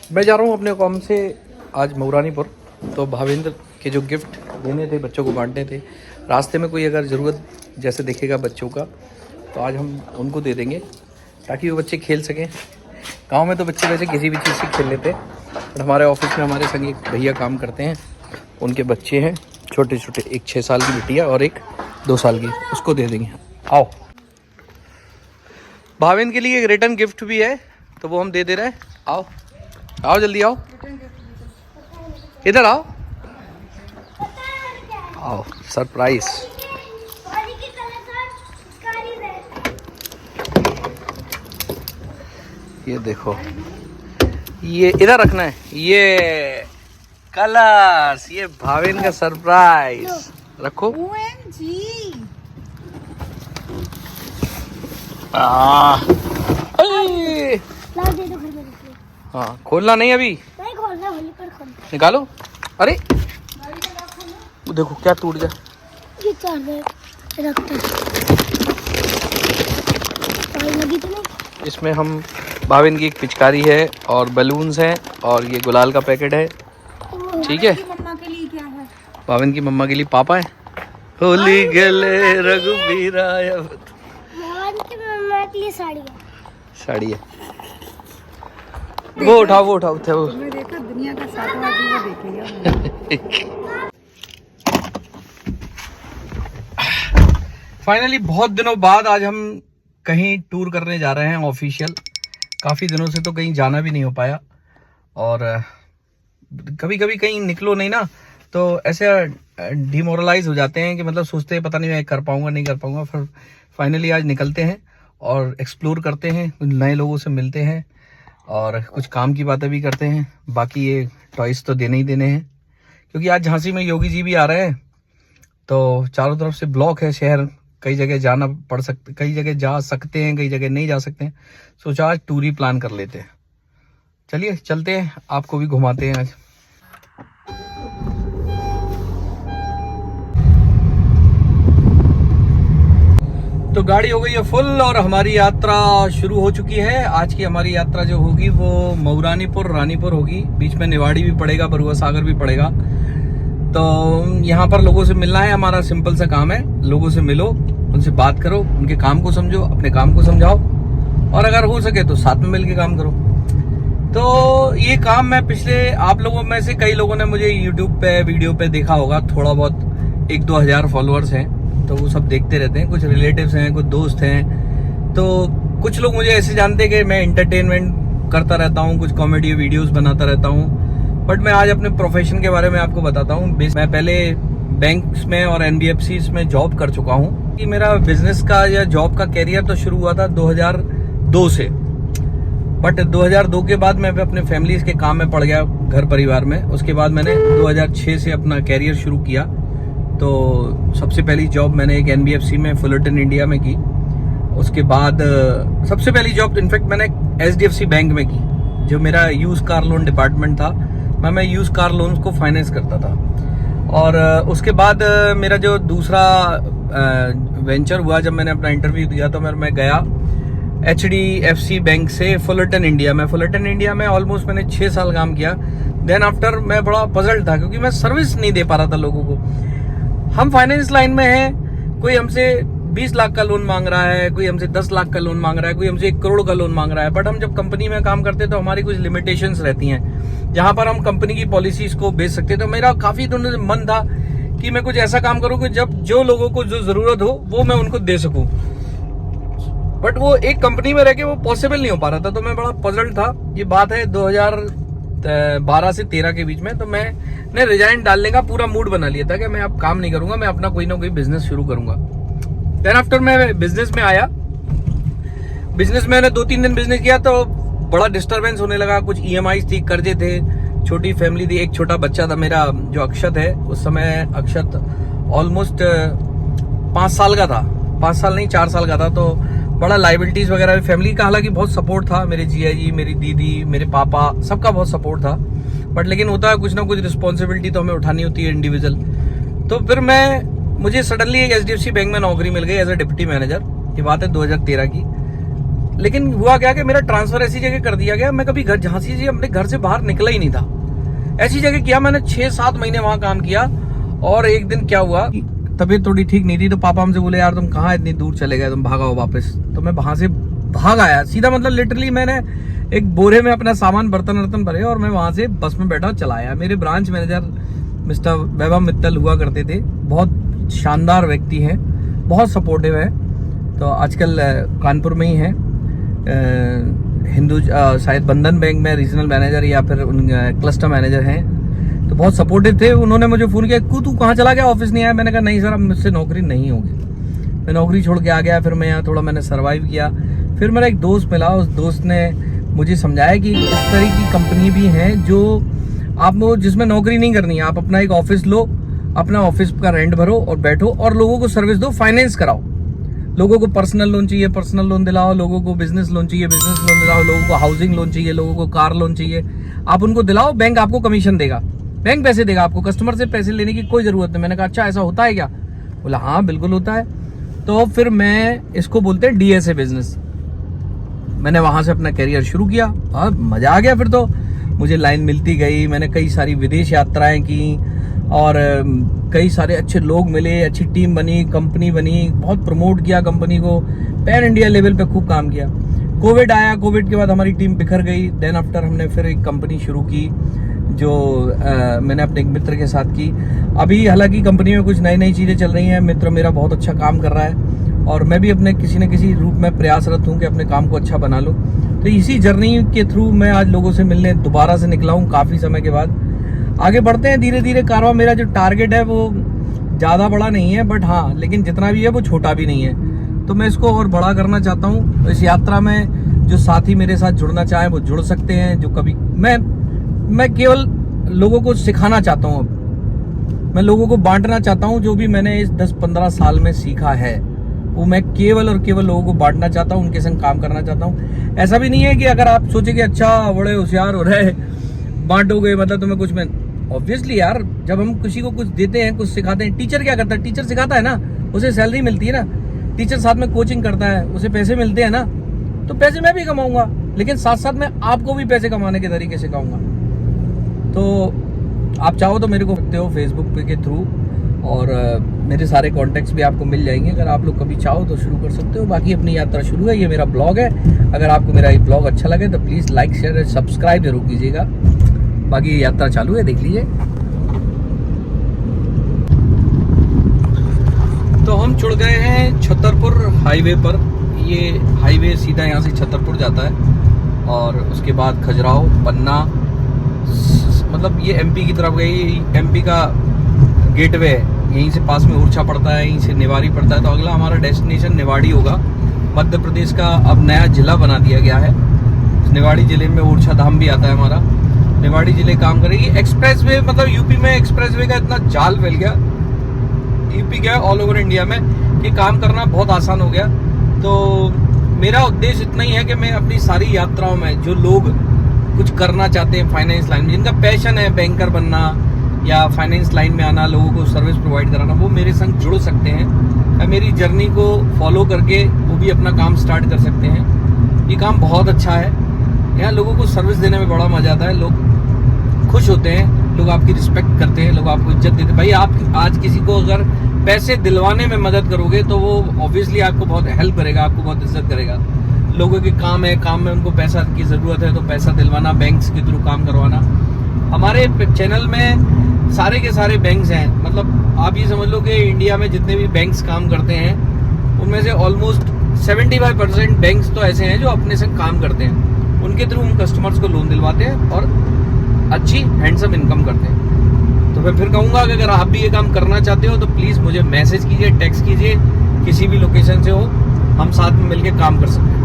मैं जा रहा हूँ अपने कॉम से आज मऊरानीपुर। तो भावेंद्र के जो गिफ्ट देने थे, बच्चों को बांटने थे, रास्ते में कोई अगर ज़रूरत जैसे दिखेगा बच्चों का तो आज हम उनको दे देंगे ताकि वो बच्चे खेल सकें। गांव में तो बच्चे वैसे किसी भी चीज़ से खेल लेते हैं, बट हमारे ऑफिस में हमारे संग एक भैया काम करते हैं, उनके बच्चे हैं छोटे छोटे, एक 6 साल की बिटिया और एक 2 साल की, उसको दे देंगे। आओ, भावेंद्र के लिए एक रिटर्न गिफ्ट भी है तो वो हम दे रहे हैं। आओ आओ जल्दी आओ, इधर आओ, आओ सरप्राइज। ये देखो, ये इधर रखना है, ये कलर्स, ये भावेन का सरप्राइज रखो। हाँ, खोलना नहीं, अभी नहीं खोलना, होली पर खोलना। निकालो। अरे देखो क्या टूट गया। ये चार्जर रखते हैं, लगी तो नहीं। इसमें हम भावेन की एक पिचकारी है और बलून्स हैं और ये गुलाल का पैकेट है। ठीक है, मम्मा के लिए क्या है? भावेन की मम्मा के लिए पापा है। होली गले रघुबीरा, भगवान की मम्मा के लिए साड़ी है। साड़ी है। वो उठाओ, वो उठाओ, उठाओ। तुमने देखा दुनिया का 7वां अजूबा देखेगा। फाइनली बहुत दिनों बाद आज हम कहीं टूर करने जा रहे हैं ऑफिशियल। काफ़ी दिनों से तो कहीं जाना भी नहीं हो पाया, और कभी कभी कहीं निकलो नहीं ना तो ऐसे डिमोरलाइज हो जाते हैं कि मतलब सोचते हैं पता नहीं मैं कर पाऊंगा नहीं कर पाऊंगा। फिर फाइनली आज निकलते हैं और एक्सप्लोर करते हैं, कुछ नए लोगों से मिलते हैं और कुछ काम की बातें भी करते हैं। बाकी ये टॉयस तो देने ही देने हैं, क्योंकि आज झांसी में योगी जी भी आ रहे हैं, तो चारों तरफ से ब्लॉक है शहर, कई जगह जाना पड़ सकते, कई जगह जा सकते हैं, कई जगह नहीं जा सकते हैं। सोचा आज टूर ही प्लान कर लेते हैं। चलिए चलते हैं, आपको भी घुमाते हैं आज। तो गाड़ी हो गई है फुल और हमारी यात्रा शुरू हो चुकी है। आज की हमारी यात्रा जो होगी वो मऊरानीपुर रानीपुर होगी, बीच में निवाड़ी भी पड़ेगा, बरुआ सागर भी पड़ेगा। तो यहाँ पर लोगों से मिलना है, हमारा सिंपल सा काम है। लोगों से मिलो, उनसे बात करो, उनके काम को समझो, अपने काम को समझाओ, और अगर हो सके तो साथ में मिलके काम करो। तो ये काम मैं पिछले, आप लोगों में से कई लोगों ने मुझे YouTube पे वीडियो पे देखा होगा, थोड़ा बहुत 1-2 हज़ार फॉलोअर्स हैं तो वो सब देखते रहते हैं। कुछ रिलेटिव्स हैं, कुछ दोस्त हैं, तो कुछ लोग मुझे ऐसे जानते हैं कि मैं एंटरटेनमेंट करता रहता हूँ, कुछ कॉमेडी वीडियोस बनाता रहता हूँ। बट मैं आज अपने प्रोफेशन के बारे में आपको बताता हूँ। मैं पहले बैंक्स में और NBFCs में जॉब कर चुका हूँ। कि मेरा बिजनेस का या जॉब का कैरियर तो शुरू हुआ था 2002 से, बट 2002 के बाद मैं अपने फैमिली के काम में पड़ गया, घर परिवार में। उसके बाद मैंने 2006 से अपना कैरियर शुरू किया। तो सबसे पहली जॉब मैंने एक NBFC में फुलरटन इंडिया में की। उसके बाद सबसे पहली जॉब इनफैक्ट मैंने HDFC बैंक में की, जो मेरा यूज कार लोन डिपार्टमेंट था। मैं यूज कार लोन्स को फाइनेंस करता था। और उसके बाद मेरा जो दूसरा वेंचर हुआ, जब मैंने अपना इंटरव्यू दिया तो मैं गया HDFC बैंक से फुलरटन इंडिया में। फुलरटन इंडिया में ऑलमोस्ट मैंने 6 साल काम किया। देन आफ्टर मैं बड़ा पजल्ड था, क्योंकि मैं सर्विस नहीं दे पा रहा था लोगों को। हम फाइनेंस लाइन में हैं, कोई हमसे 20 लाख का लोन मांग रहा है, कोई हमसे 10 लाख का लोन मांग रहा है, कोई हमसे 1 करोड़ का लोन मांग रहा है। बट हम जब कंपनी में काम करते हैं तो हमारी कुछ लिमिटेशंस रहती हैं, जहां पर हम कंपनी की पॉलिसीज को बेच सकते हैं। तो मेरा काफी दिनों से मन था कि मैं कुछ ऐसा काम करूं कि जब जो लोगों को जो जरूरत हो वो मैं उनको दे सकूं। बट वो एक कंपनी में रह के वो पॉसिबल नहीं हो पा रहा था, तो मैं बड़ा पजल्ड था। ये बात है 2012 से 13 के बीच में। तो मैंने रिजाइन डालने का पूरा मूड बना लिया था कि मैं अब काम नहीं करूंगा, मैं अपना कोई ना कोई बिजनेस शुरू करूंगा। देन आफ्टर मैं बिजनेस में आया। बिजनेस में मैंने 2-3 दिन बिजनेस किया तो बड़ा डिस्टरबेंस होने लगा। कुछ EMIs थी, कर्जे थे, छोटी फैमिली थी, एक छोटा बच्चा था मेरा जो अक्षत है। उस समय अक्षत ऑलमोस्ट 5 साल का था, 5 साल नहीं 4 साल का था। तो बड़ा लाइबिलिटीज वगैरह फैमिली का, हालांकि बहुत सपोर्ट था, मेरे जिया जी, मेरी दीदी, मेरे पापा, सबका बहुत सपोर्ट था। बट लेकिन होता है कुछ ना कुछ रिस्पॉन्सिबिलिटी तो हमें उठानी होती है इंडिविजुअल। तो फिर मुझे सडनली एक HDFC बैंक में नौकरी मिल गई एज ए डिप्टी मैनेजर। ये बात है 2013 की। लेकिन हुआ क्या कि मेरा ट्रांसफर ऐसी जगह कर दिया गया, मैं कभी घर झांसी से अपने घर से बाहर निकला ही नहीं था। ऐसी जगह किया मैंने, 6-7 महीने वहां काम किया। और एक दिन क्या हुआ, तबीयत थोड़ी ठीक नहीं थी, तो पापा हमसे बोले यार तुम कहाँ इतनी दूर चले गए, तुम भागाओ वापस। तो मैं वहां से भाग आया सीधा, मतलब लिटरली मैंने एक बोरे में अपना सामान बर्तन वर्तन भरे और मैं वहां से बस में बैठा चला आया। मेरे ब्रांच मैनेजर मिस्टर वैभव मित्तल हुआ करते थे, बहुत शानदार व्यक्ति हैं, बहुत सपोर्टिव है। तो आजकल कानपुर में ही है, हिंदू शायद बंधन बैंक में रीजनल मैनेजर या फिर क्लस्टर मैनेजर हैं। तो बहुत सपोर्टिव थे। उन्होंने मुझे फ़ोन किया, तू कहाँ चला गया, ऑफिस नहीं आया? मैंने कहा नहीं सर, अब मुझसे नौकरी नहीं होगी। मैं नौकरी छोड़ के आ गया। फिर मैं यहाँ थोड़ा मैंने सर्वाइव किया। फिर मेरा एक दोस्त मिला, उस दोस्त ने मुझे समझाया कि इस तरह की कंपनी भी है जो आपको, जिसमें नौकरी नहीं करनी है, आप अपना एक ऑफिस लो, अपना ऑफिस का रेंट भरो और बैठो और लोगों को सर्विस दो, फाइनेंस कराओ। लोगों को पर्सनल लोन चाहिए, पर्सनल लोन दिलाओ, लोगों को बिजनेस लोन चाहिए, बिजनेस लोन दिलाओ, लोगों को हाउसिंग लोन चाहिए, लोगों को कार लोन चाहिए, आप उनको दिलाओ, बैंक आपको कमीशन देगा, बैंक पैसे देगा आपको, कस्टमर से पैसे लेने की कोई जरूरत नहीं। मैंने कहा अच्छा ऐसा होता है क्या? बोला हाँ बिल्कुल होता है। तो फिर मैं, इसको बोलते हैं DSA बिजनेस। मैंने वहां से अपना करियर शुरू किया और मजा आ गया। फिर तो मुझे लाइन मिलती गई, मैंने कई सारी विदेश यात्राएं की और कई सारे अच्छे लोग मिले, अच्छी टीम बनी, कंपनी बनी, बहुत प्रमोट किया कंपनी को, पैन इंडिया लेवल पे खूब काम किया। कोविड आया, कोविड के बाद हमारी टीम बिखर गई। देन आफ्टर हमने फिर एक कंपनी शुरू की जो मैंने अपने एक मित्र के साथ की। अभी हालांकि कंपनी में कुछ नई नई चीज़ें चल रही हैं, मित्र मेरा बहुत अच्छा काम कर रहा है और मैं भी अपने किसी न किसी रूप में प्रयासरत हूँ कि अपने काम को अच्छा बना लूँ। तो इसी जर्नी के थ्रू मैं आज लोगों से मिलने दोबारा से निकला हूँ काफ़ी समय के बाद। आगे बढ़ते हैं धीरे धीरे कारवां। मेरा जो टारगेट है वो ज़्यादा बड़ा नहीं है, बट हाँ, लेकिन जितना भी है वो छोटा भी नहीं है। तो मैं इसको और बड़ा करना चाहता हूँ। तो इस यात्रा में जो साथी मेरे साथ जुड़ना चाहें वो जुड़ सकते हैं। जो कभी मैं केवल लोगों को सिखाना चाहता हूँ, अब मैं लोगों को बांटना चाहता हूँ। जो भी मैंने इस 10-15 साल में सीखा है वो मैं केवल और केवल लोगों को बांटना चाहता हूँ, उनके संग काम करना चाहता हूँ। ऐसा भी नहीं है कि अगर आप सोचे कि अच्छा बड़े होशियार हो रहे, बांटोगे मतलब तुम्हें कुछ। मैं ऑब्वियसली यार, जब हम किसी को कुछ देते हैं, कुछ सिखाते हैं, टीचर क्या करता है? टीचर सिखाता है ना, उसे सैलरी मिलती है ना। टीचर साथ में कोचिंग करता है, उसे पैसे मिलते हैं ना। तो पैसे मैं भी कमाऊंगा, लेकिन साथ साथ में आपको भी पैसे कमाने के तरीके सिखाऊंगा। तो आप चाहो तो मेरे को सकते हो फेसबुक पे के थ्रू, और मेरे सारे कॉन्टैक्ट्स भी आपको मिल जाएंगे। अगर आप लोग कभी चाहो तो शुरू कर सकते हो। बाकी अपनी यात्रा शुरू है, ये मेरा ब्लॉग है। अगर आपको मेरा ये ब्लॉग अच्छा लगे तो प्लीज़ लाइक शेयर सब्सक्राइब जरूर कीजिएगा। बाकी ये यात्रा चालू है, देख लीजिए। तो हम जुड़ गए हैं छतरपुर हाईवे पर। ये हाईवे सीधा यहाँ से छतरपुर जाता है और उसके बाद खजुराहो, पन्ना, मतलब ये MP की तरफ गई। MP का गेटवे है, यहीं से पास में ओरछा पड़ता है, यहीं से निवाड़ी पड़ता है। तो अगला हमारा डेस्टिनेशन निवाड़ी होगा। मध्य प्रदेश का अब नया जिला बना दिया गया है। निवाड़ी जिले में ओरछा धाम भी आता है हमारा। निवाड़ी जिले काम करेगी। एक्सप्रेसवे, मतलब यूपी में एक्सप्रेसवे का इतना जाल फैल गया, यूपी क्या ऑल ओवर इंडिया में, कि काम करना बहुत आसान हो गया। तो मेरा उद्देश्य इतना ही है कि मैं अपनी सारी यात्राओं में जो लोग कुछ करना चाहते हैं फाइनेंस लाइन में, जिनका पैशन है बैंकर बनना या फाइनेंस लाइन में आना, लोगों को सर्विस प्रोवाइड कराना, वो मेरे संग जुड़ सकते हैं। मेरी जर्नी को फॉलो करके वो भी अपना काम स्टार्ट कर सकते हैं। ये काम बहुत अच्छा है। यहाँ लोगों को सर्विस देने में बड़ा मजा आता है। लोग खुश होते हैं, लोग आपकी रिस्पेक्ट करते हैं, लोग आपको इज्जत देते हैं। भाई आप आज किसी को अगर पैसे दिलवाने में मदद करोगे तो वो ऑब्वियसली आपको बहुत हेल्प करेगा, आपको बहुत इज्जत करेगा। लोगों के काम है, काम में उनको पैसा की ज़रूरत है तो पैसा दिलवाना, बैंक्स के थ्रू काम करवाना। हमारे चैनल में सारे के सारे बैंक्स हैं। मतलब आप ये समझ लो कि इंडिया में जितने भी बैंक्स काम करते हैं उनमें से ऑलमोस्ट 75% बैंक्स तो ऐसे हैं जो अपने से काम करते हैं। उनके थ्रू हम कस्टमर्स को लोन दिलवाते हैं और अच्छी हैंडसम इनकम करते हैं। तो मैं फिर कहूँगा कि अगर आप भी ये काम करना चाहते हो तो प्लीज़ मुझे मैसेज कीजिए, टेक्स्ट कीजिए, किसी भी लोकेशन से हो, हम साथ में मिलकर काम कर सकते हैं।